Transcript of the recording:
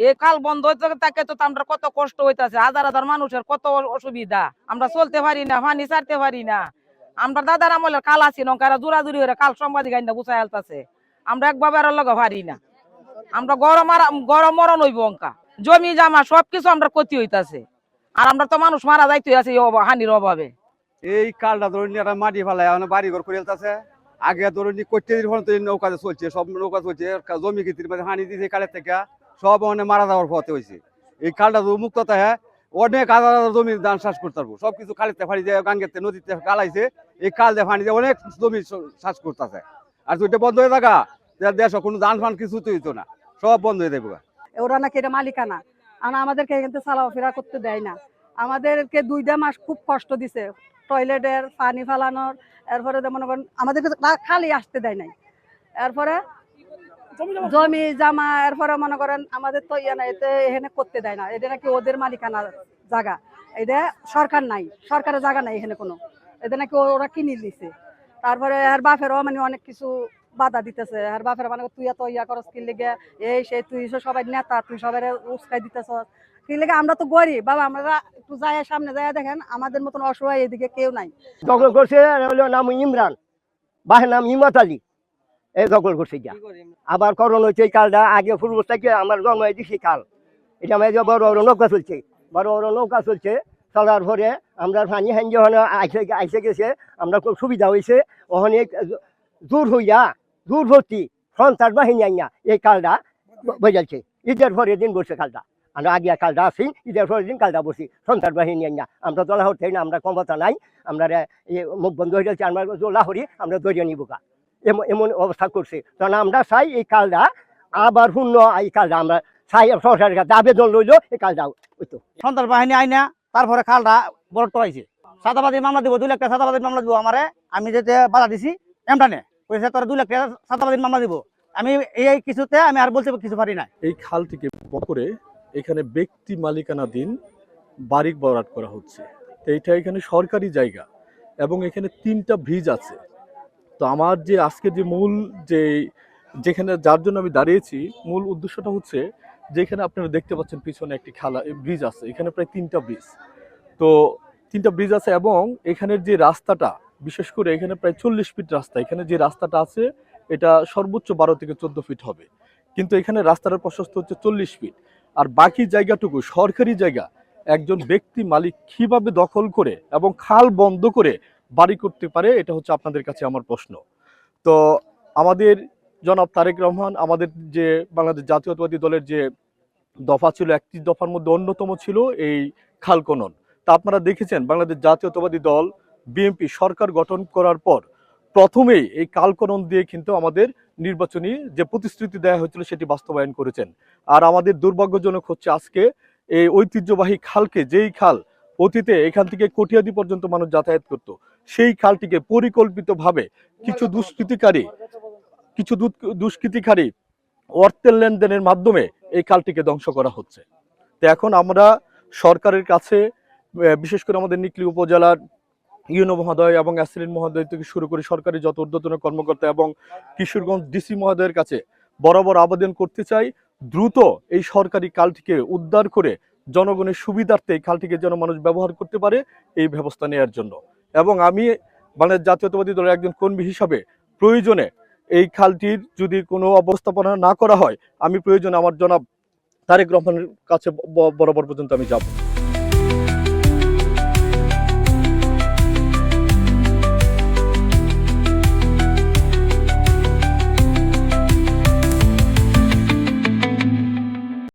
এই কাল বন্ধ হইতে থাকে তো আমরা কত কষ্ট হইতাছে, হাজার হাজার মানুষের কত অসুবিধা, আমরা চলতে পারি না, পানি ছাড়তে পারি না। আমরা দাদার আমলের কাল আছি নৌকারা জোরাজুরি হয়ে কাল সাংবাদিক আইনা বুঝাই আলতাছে, আমরা একভাবে আর লগে পারি না। আমরা গরম মরণ হইব অঙ্কা, জমি জামা সবকিছু আমরা ক্ষতি হইতাছে, আর আমরা তো মানুষ মারা যাইতে আছে হানির অভাবে। এই কালটা ধরুন একটা মাটি ফেলায় বাড়ি ঘর করে এলতাছে। আগে ধরুন করতে নৌকা চলছে, সব নৌকা চলছে, জমি ক্ষেত্রে হানি দিয়েছে কালের থেকে, সব মানে মারা যাওয়ার পথে হয়েছে। এই কালটা মুক্ত থাকে অনেক হাজার হাজার জমি ধান চাষ করতে পারবো, সবকিছু কালেতে ফাড়ি দিয়ে গাঙ্গেতে নদীতে কালাইছে, এই কাল দিয়ে ফানি দিয়ে অনেক জমি চাষ করতেছে। আর যদি বন্ধ হয়ে থাকা দেশ কোনো ধান ফান কিছু হইতো না, সব বন্ধ হয়ে যাবে। ওরা নাকি এটা মালিকানা, আর আমাদেরকে এখান থেকে চলাফেরা করতে দেয় না। আমাদেরকে 2টা মাস খুব কষ্ট দিছে, টয়লেটের পানি ফালানোর, এরপরে মনে করেন আমাদেরকে খালি আসতে দেয় নাই, এরপরে জমি জামা, এরপরে মনে করেন আমাদের তো ইয়ে নাই, এতে এখানে করতে দেয় না। এটা নাকি ওদের মালিকানা জায়গা, এটা সরকার নাই, সরকারের জায়গা নাই এখানে কোনো, এটা নাকি ওরা কিনে দিছে। তারপরে এর বাপেরও মানে অনেক কিছু বাধা দিতেছে, আর বাপের মানে তুই এত ইয়া করস কি লেগে, এই সেই তুই সবাই নেতা, তুই সবাই উস্কাই দিতেছ কি লেগে। আমরা তো গরিব বাবা, আমরা একটু যাই সামনে যাই দেখেন আমাদের মতন অসহায় এদিকে কেউ নাই। দখল করছে নাম ইমরান, বাহের নাম ইমাত আলী, এই দখল করছে গিয়া। আবার করণ হচ্ছে এই কালটা আগে ফুলবস থেকে আমার জন্ম হয়েছে সেই কাল, এটা আমার বড় বড় নৌকা চলছে, বড় বড় নৌকা চলছে, চলার পরে আমরা পানি হান যখন আইসে গেছে আমরা খুব সুবিধা হয়েছে। ওখানে দূর হইয়া দূর ভর্তি সন্ত্রাস বাহিনী আইয়া এই কালটা বোঝাচ্ছে। ঈদের পরের দিন বসে কালটা, আমরা আগে কালটা আসি, ঈদের পরের দিন কালটা বসি সন্ত্রাস বাহিনী আইয়া। আমরা তো লাহোর থেকে না, আমরা ক্ষমতা নাই, আমরা মুখ বন্ধ হয়ে যাচ্ছে, আমরা লাহোরি আমরা দরিয়া নিব গা, এমন অবস্থা করছে। কারণ আমরা চাই এই কালটা আবার শূন্য, এই কালটা আমরা চাই সরকারের কাছে আবেদন লইল এই কালটা হইতো। সন্ত্রাস বাহিনী আইনা তারপরে খালটা বড় টরাইছে, সাদাবাদী মামলা দিব, 2 লাখ টাকা সাদাবাদী মামলা দিব আমারে। আমি যেতে বাধা দিছি এমটানে কইছে তোরা 2 লাখ টাকা সাদাবাদী মামলা দিব। আমি এই কিছুতে আমি আর বলতে কিছু পারি না। এই খালটিকে করে এখানে ব্যক্তি মালিকানাধীন বাড়ি বরাদ করা হচ্ছে। এইটা এখানে সরকারি জায়গা এবং এখানে 3টা ব্রিজ আছে। তো আমার যে আজকে যে মূল যেখানে যার জন্য আমি দাঁড়িয়েছি, মূল উদ্দেশ্যটা হচ্ছে যেখানে আপনারা দেখতে পাচ্ছেন পিছনে একটি ব্রিজ আছে, এখানে প্রায় 3টা ব্রিজ। তো 3টা ব্রিজ আছে এবং এখানের যে রাস্তাটা, বিশেষ করে এখানে প্রায় 40 ফিট রাস্তা, এখানে যে রাস্তাটা আছে এটা সর্বোচ্চ 12 থেকে 14 ফিট হবে, কিন্তু এখানে রাস্তার প্রশস্ত হচ্ছে 40 ফিট। আর বাকি জায়গাটুকু সরকারি জায়গা একজন ব্যক্তি মালিক কিভাবে দখল করে এবং খাল বন্ধ করে বাড়ি করতে পারে, এটা হচ্ছে আপনাদের কাছে আমার প্রশ্ন। তো আমাদের জনাব তারেক রহমান, আমাদের যে বাংলাদেশ জাতীয়তাবাদী দলের যে দফা ছিল, একটি দফার মধ্যে অন্যতম ছিল এই খাল খনন। তা আপনারা দেখেছেন বাংলাদেশ জাতীয়তাবাদী দল বিএনপি সরকার গঠন করার পর প্রথমেই এই খাল খনন দিয়ে কিন্তু আমাদের নির্বাচনী যে প্রতিশ্রুতি দেওয়া হয়েছিল সেটি বাস্তবায়ন করেছেন। আর আমাদের দুর্ভাগ্যজনক হচ্ছে আজকে এই ঐতিহ্যবাহী খালকে, যেই খাল অতীতে এখান থেকে কটিয়াদি পর্যন্ত মানুষ যাতায়াত করত, সেই খালটিকে পরিকল্পিতভাবে কিছু দুষ্কৃতিকারী অর্থের লেনদেনের মাধ্যমে এই খালটিকে ধ্বংস করা হচ্ছে। তো এখন আমরা সরকারের কাছে, বিশেষ করে আমাদের নিকলি উপজেলার ইউনো মহোদয় এবং অ্যাসিলেন্ট মহোদয় থেকে শুরু করে সরকারি যত ঊর্ধ্বতন কর্মকর্তা এবং কিশোরগঞ্জ ডিসি মহোদয়ের কাছে বরাবর আবেদন করতে চাই, দ্রুত এই সরকারি খালটিকে উদ্ধার করে জনগণের সুবিধার্থে এই খালটিকে যেন মানুষ ব্যবহার করতে পারে, এই ব্যবস্থা নেওয়ার জন্য। এবং আমি বাংলাদেশ জাতীয়তাবাদী দলের একজন কর্মী হিসাবে প্রয়োজনে এই খালটির যদি কোনো অবস্থাপনা না করা হয়, আমি প্রয়োজনে আমার জনাব তারেক রহমানের কাছে বরাবর পর্যন্ত আমি যাব।